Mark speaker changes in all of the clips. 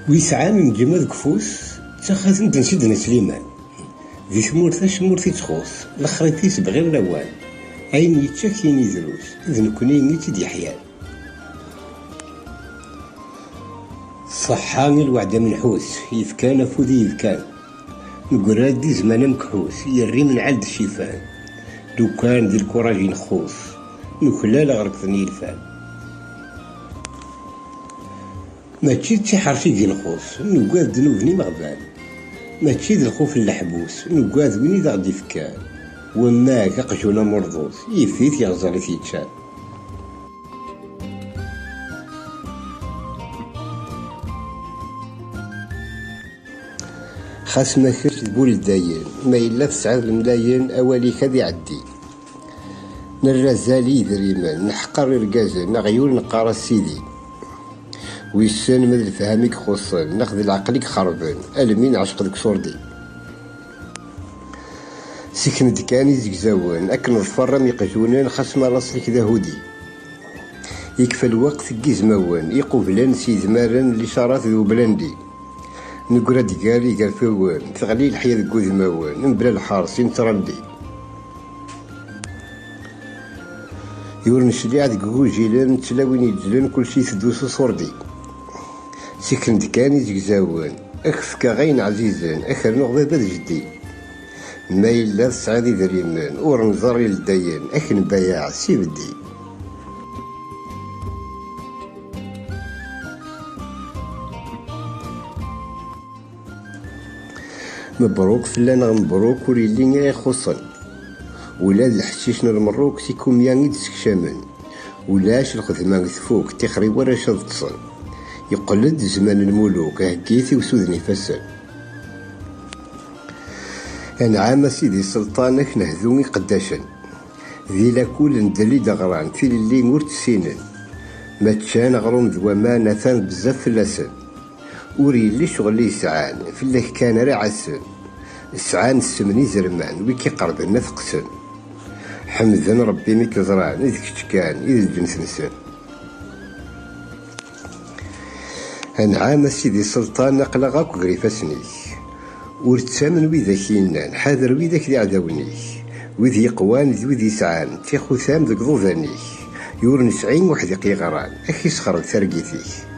Speaker 1: ويسعى من جمع ذكفوس تخاثن تنسيدنا سليمان ذي ثمورتاش مورتي تخوص لخريتيس بغير لوان عين يتشاك ينيزروس إذ نكوني نيتي دي حيان صحاني الوعد من حوس يفكان فودي يفكان نقراد دي زمان مكحوس يري من عند الشيفان لو كان ذي الكوراجي نخوص نخلال غرقتني الفان ما تشيد شي حرشي دي نخوص نقاد ذنوبني مغبان ما تشيد الخوف اللحبوس نقاد ويني ذا غدي فكان وما كقشونا مرضوس يفيت يغزالي تيتشان خاص ما كرت تقول الداين ما إلا تسعد الملايين أولي كذي عدي نرزالي ذريمان نحقر رقازن نغيول نقار سيدي ويسان مدل فهمك خصن ناخذ العقلك خربان ألمين عشقك صوردي سكن دكاني زكزاوان أكن الفرم يقجونان خاص ما راسلك ذا هودي يكفى الوقت كيزماوان يقوبلان سيد مارن لشارات ذو بلاندي نقرا دقالي قال فوان تغلي الحياة ذو ذماوان نبلا الحارسين ترندي يور نشلي عاد قو جيلان تلاوين يجلان كل شي تدوسو صوردي سكن دكاني زكزاوان أخفكا غين عزيزان أخر نغضي باد جدي ما إلا تسعادي ذريمان ورنظري للديان أكن بايع سيبدي مبروك فلانا مبروك وليلي غير خصن ولاد الحشيش المروك سيكم يانغي تسكشامن ولاش الخدمة تفوق تخري ورا شضتصن يقلد زمان الملوك هكيتي وسودني فسن أنعام سيدي سلطانك نهذوني قداشن ذي لاكول ندلي دغران في اللي مورت سينن ما تشان غروم ذواما نثان بزاف فلاسن وري اللي شغلي سعان في اللي كان رعسن سعان السمني زرمان ويكي قرب النفقسن حمدن ربي ميك زران إذ كان إذ الجنس نسن أنعام سيدي سلطان نقلغاك غريفاسنيك ورتسامن ويذا كينان حاذر ويذاك ذي عداونيك وذ يقوان ذي وذ يسعان تيخو ثام ذك ضوذانيك يور نسعين وحدي قيغران أخي سخرك ثرقيتيك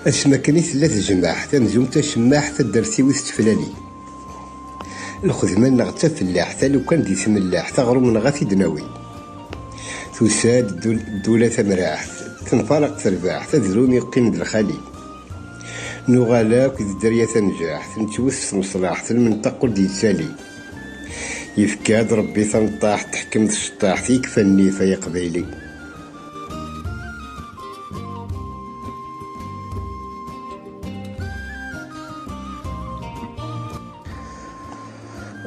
Speaker 1: أسمكني ثلاث جماح تنزوم تشماح تدرتي وتتفلالي الخدمة نغتا فلاح ثالو كان دي ثملاح ثغرو من غاثي دناوي تساد الدولة ثمراح تنفرق ترباح تذلوم يقيم الخالي نغالاك ذي الدرية تنجاح تنتوث مصلاح المنطق دي تسالي يفكاد ربي ثنطاح تحكم الشطاح فيك فني في قبيلي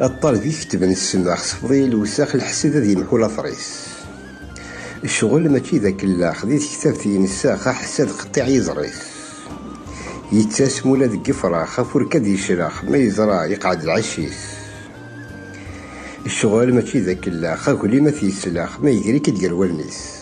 Speaker 1: الطالب يكتبن السماح صفضيل وساخ الحسيدة ذي محول أفريس الشغل ماشي ذاك اللاخ ذي كتابتي نساخ حساد قطيع يزريس يتسمو لا ذك فراخ فركا دي شراخ ما يزرع يقعد العشيس الشغل ماشي ذاك اللاخ كل ما فيه سلاخ ما يجري كدير والنيس